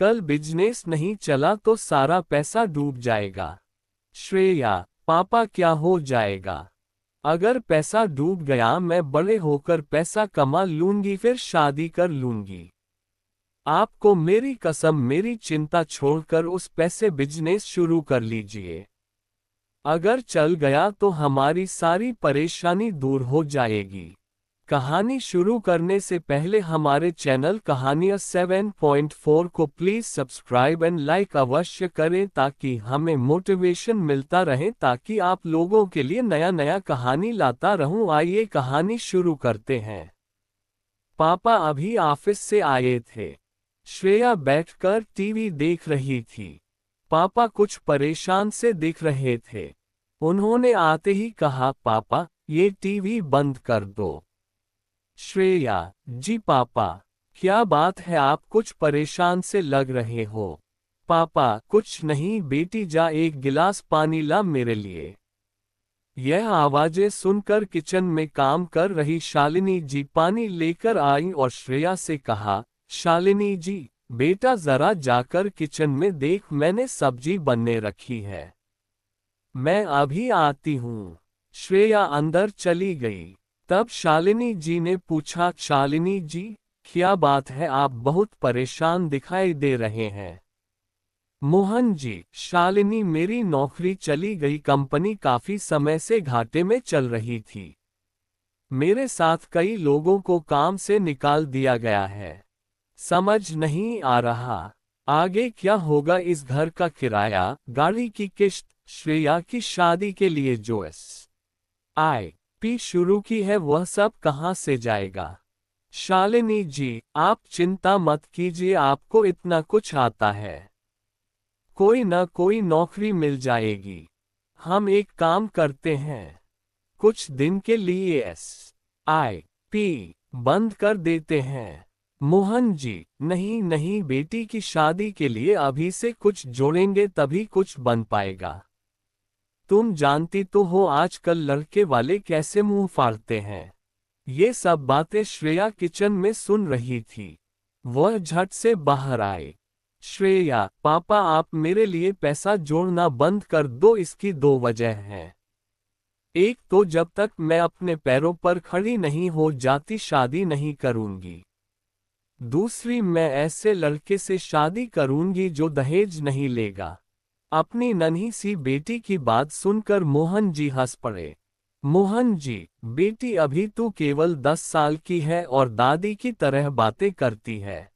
कल बिजनेस नहीं चला तो सारा पैसा डूब जाएगा। श्रेया, पापा क्या हो जाएगा? अगर पैसा डूब गया मैं बड़े होकर पैसा कमा लूंगी फिर शादी कर लूंगी। आपको मेरी कसम, मेरी चिंता छोड़कर उस पैसे बिजनेस शुरू कर लीजिए। अगर चल गया तो हमारी सारी परेशानी दूर हो जाएगी। कहानी शुरू करने से पहले हमारे चैनल कहानियाँ 7.4 को प्लीज सब्सक्राइब एंड लाइक अवश्य करें ताकि हमें मोटिवेशन मिलता रहे, ताकि आप लोगों के लिए नया नया कहानी लाता रहूं। आइए कहानी शुरू करते हैं। पापा अभी ऑफिस से आए थे। श्रेया बैठकर टीवी देख रही थी। पापा कुछ परेशान से दिख रहे थे। उन्होंने आते ही कहा, पापा ये टीवी बंद कर दो। श्रेया, जी पापा, क्या बात है, आप कुछ परेशान से लग रहे हो? पापा, कुछ नहीं बेटी, जा एक गिलास पानी ला मेरे लिए। यह आवाजें सुनकर किचन में काम कर रही शालिनी जी पानी लेकर आई और श्रेया से कहा, शालिनी जी बेटा जरा जाकर किचन में देख, मैंने सब्जी बनने रखी है। मैं अभी आती हूँ। श्रेया अंदर चली गई। तब शालिनी जी ने पूछा, शालिनी जी क्या बात है, आप बहुत परेशान दिखाई दे रहे हैं। मोहन जी, शालिनी मेरी नौकरी चली गई, कंपनी काफी समय से घाटे में चल रही थी। मेरे साथ कई लोगों को काम से निकाल दिया गया है। समझ नहीं आ रहा आगे क्या होगा, इस घर का किराया, गाड़ी की किश्त, श्रेया की शादी के लिए जो SIP शुरू की है वह सब कहां से जाएगा। शालिनी जी आप चिंता मत कीजिए, आपको इतना कुछ आता है, कोई न कोई नौकरी मिल जाएगी। हम एक काम करते हैं, कुछ दिन के लिए SIP बंद कर देते हैं। मोहन जी, नहीं नहीं बेटी की शादी के लिए अभी से कुछ जोड़ेंगे तभी कुछ बन पाएगा। तुम जानती तो हो आजकल लड़के वाले कैसे मुंह फाड़ते हैं। ये सब बातें श्रेया किचन में सुन रही थी। वह झट से बाहर आए। श्रेया, पापा आप मेरे लिए पैसा जोड़ना बंद कर दो, इसकी दो वजह हैं। एक तो जब तक मैं अपने पैरों पर खड़ी नहीं हो जाती शादी नहीं करूंगी। दूसरी, मैं ऐसे लड़के से शादी करूंगी जो दहेज नहीं लेगा। अपनी नन्ही सी बेटी की बात सुनकर मोहन जी हंस पड़े। मोहन जी, बेटी अभी तू केवल 10 साल की है और दादी की तरह बातें करती है।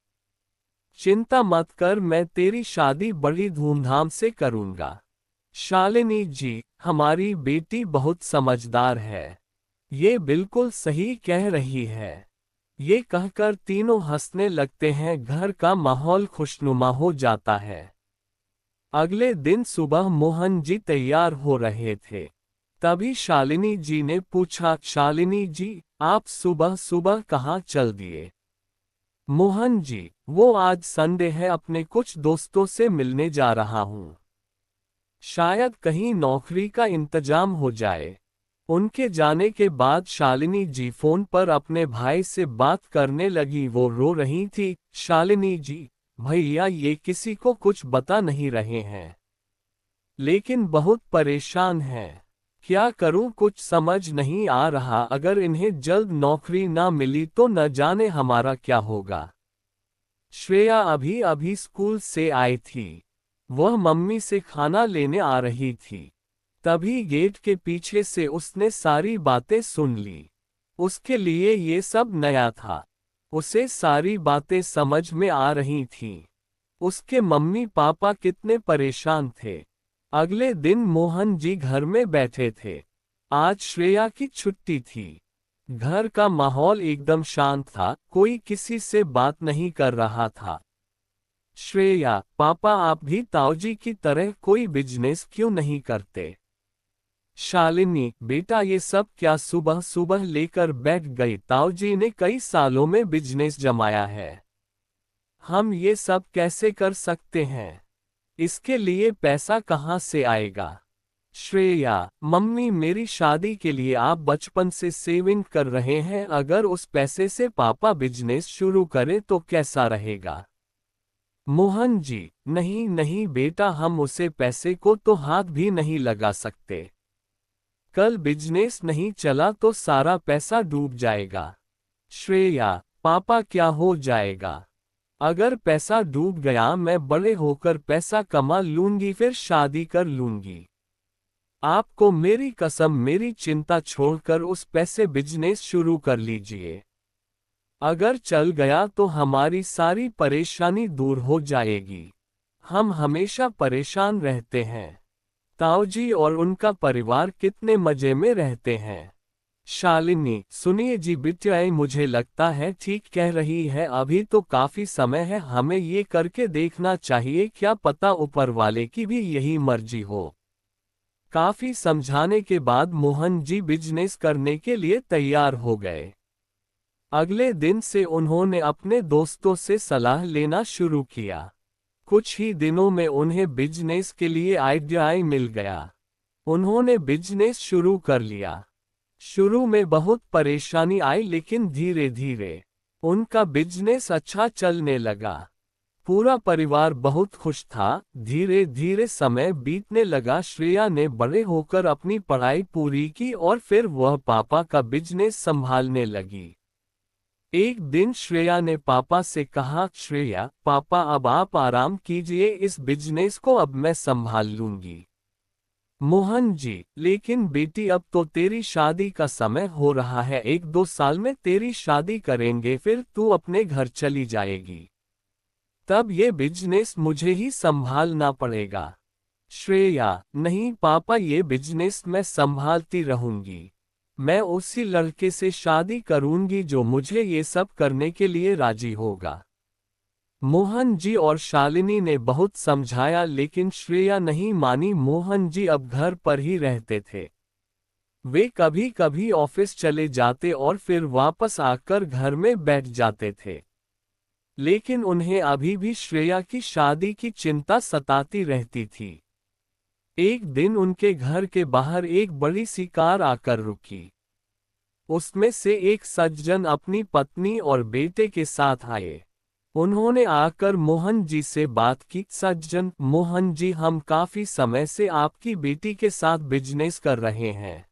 चिंता मत कर, मैं तेरी शादी बड़ी धूमधाम से करूंगा। शालिनी जी, हमारी बेटी बहुत समझदार है। ये बिल्कुल सही कह रही है। ये कहकर तीनों हंसने लगते हैं। घर का माहौल खुशनुमा हो जाता है। अगले दिन सुबह मोहन जी तैयार हो रहे थे। तभी शालिनी जी ने पूछा, शालिनी जी आप सुबह सुबह कहाँ चल दिए? मोहन जी, वो आज संडे है, अपने कुछ दोस्तों से मिलने जा रहा हूँ। शायद कहीं नौकरी का इंतजाम हो जाए। उनके जाने के बाद शालिनी जी फोन पर अपने भाई से बात करने लगी। वो रो रही थी, शालिनी जी भैया ये किसी को कुछ बता नहीं रहे हैं, लेकिन बहुत परेशान हैं। क्या करूं कुछ समझ नहीं आ रहा, अगर इन्हें जल्द नौकरी ना मिली तो न जाने हमारा क्या होगा। श्रेया अभी अभी स्कूल से आई थी। वह मम्मी से खाना लेने आ रही थी। तभी गेट के पीछे से उसने सारी बातें सुन ली। उसके लिए ये सब नया था। उसे सारी बातें समझ में आ रही थीं। उसके मम्मी पापा कितने परेशान थे। अगले दिन मोहन जी घर में बैठे थे। आज श्रेया की छुट्टी थी। घर का माहौल एकदम शांत था, कोई किसी से बात नहीं कर रहा था। श्रेया, पापा आप भी ताऊजी की तरह कोई बिजनेस क्यों नहीं करते? शालिनी, बेटा ये सब क्या सुबह सुबह लेकर बैठ गई, ताऊजी ने कई सालों में बिजनेस जमाया है। हम ये सब कैसे कर सकते हैं? इसके लिए पैसा कहाँ से आएगा? श्रेया, मम्मी मेरी शादी के लिए आप बचपन से सेविंग कर रहे हैं, अगर उस पैसे से पापा बिजनेस शुरू करें तो कैसा रहेगा? मोहन जी, नहीं नहीं बेटा, हम उसे पैसे को तो हाथ भी नहीं लगा सकते। कल बिजनेस नहीं चला तो सारा पैसा डूब जाएगा। श्रेया, पापा क्या हो जाएगा? अगर पैसा डूब गया मैं बड़े होकर पैसा कमा लूंगी, फिर शादी कर लूंगी। आपको मेरी कसम, मेरी चिंता छोड़कर उस पैसे बिजनेस शुरू कर लीजिए। अगर चल गया तो हमारी सारी परेशानी दूर हो जाएगी। हम हमेशा परेशान रहते हैं। ताऊजी और उनका परिवार कितने मजे में रहते हैं। शालिनी, सुनिए जी बिटिया, मुझे लगता है ठीक कह रही है, अभी तो काफी समय है, हमें ये करके देखना चाहिए, क्या पता ऊपर वाले की भी यही मर्जी हो। काफी समझाने के बाद मोहन जी बिजनेस करने के लिए तैयार हो गए। अगले दिन से उन्होंने अपने दोस्तों से सलाह लेना शुरू किया। कुछ ही दिनों में उन्हें बिजनेस के लिए आइडिया मिल गया। उन्होंने बिजनेस शुरू कर लिया। शुरू में बहुत परेशानी आई, लेकिन धीरे धीरे उनका बिजनेस अच्छा चलने लगा। पूरा परिवार बहुत खुश था। धीरे धीरे समय बीतने लगा। श्रेया ने बड़े होकर अपनी पढ़ाई पूरी की और फिर वह पापा का बिजनेस संभालने लगी। एक दिन श्रेया ने पापा से कहा, श्रेया पापा, अब आप आराम कीजिए, इस बिजनेस को अब मैं संभाल लूंगी। मोहन जी, लेकिन बेटी अब तो तेरी शादी का समय हो रहा है, 1-2 साल में तेरी शादी करेंगे, फिर तू अपने घर चली जाएगी। तब ये बिजनेस मुझे ही संभालना पड़ेगा। श्रेया, नहीं पापा, ये बिजनेस मैं संभालती रहूंगी। मैं उसी लड़के से शादी करूंगी जो मुझे ये सब करने के लिए राजी होगा। मोहन जी और शालिनी ने बहुत समझाया, लेकिन श्रेया नहीं मानी। मोहन जी अब घर पर ही रहते थे। वे कभी कभी ऑफिस चले जाते और फिर वापस आकर घर में बैठ जाते थे। लेकिन उन्हें अभी भी श्रेया की शादी की चिंता सताती रहती थी। एक दिन उनके घर के बाहर एक बड़ी सी कार आकर रुकी। उसमें से एक सज्जन अपनी पत्नी और बेटे के साथ आए। उन्होंने आकर मोहन जी से बात की। सज्जन, मोहन जी, हम काफी समय से आपकी बेटी के साथ बिजनेस कर रहे हैं।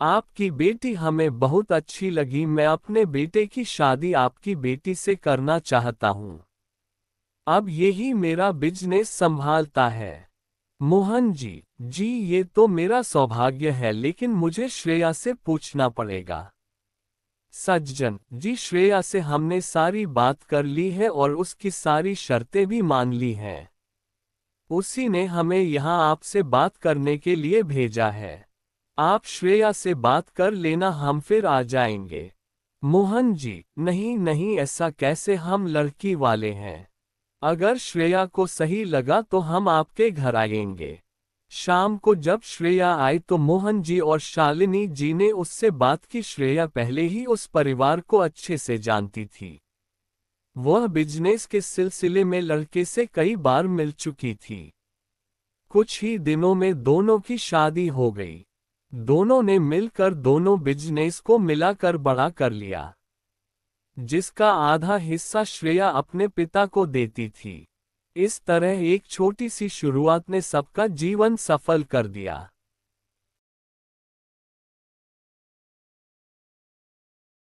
आपकी बेटी हमें बहुत अच्छी लगी। मैं अपने बेटे की शादी आपकी बेटी से करना चाहता हूं। अब यही मेरा बिजनेस संभालता है। मोहन जी, जी ये तो मेरा सौभाग्य है, लेकिन मुझे श्रेया से पूछना पड़ेगा। सज्जन जी, श्रेया से हमने सारी बात कर ली है और उसकी सारी शर्तें भी मान ली हैं। उसी ने हमें यहाँ आपसे बात करने के लिए भेजा है। आप श्रेया से बात कर लेना, हम फिर आ जाएंगे। मोहन जी, नहीं नहीं, ऐसा कैसे, हम लड़की वाले हैं। अगर श्रेया को सही लगा तो हम आपके घर आएंगे। शाम को जब श्रेया आई तो मोहन जी और शालिनी जी ने उससे बात की। श्रेया पहले ही उस परिवार को अच्छे से जानती थी। वह बिजनेस के सिलसिले में लड़के से कई बार मिल चुकी थी। कुछ ही दिनों में दोनों की शादी हो गई। दोनों ने मिलकर दोनों बिजनेस को मिलाकर बड़ा कर लिया, जिसका आधा हिस्सा श्रेया अपने पिता को देती थी। इस तरह एक छोटी सी शुरुआत ने सबका जीवन सफल कर दिया।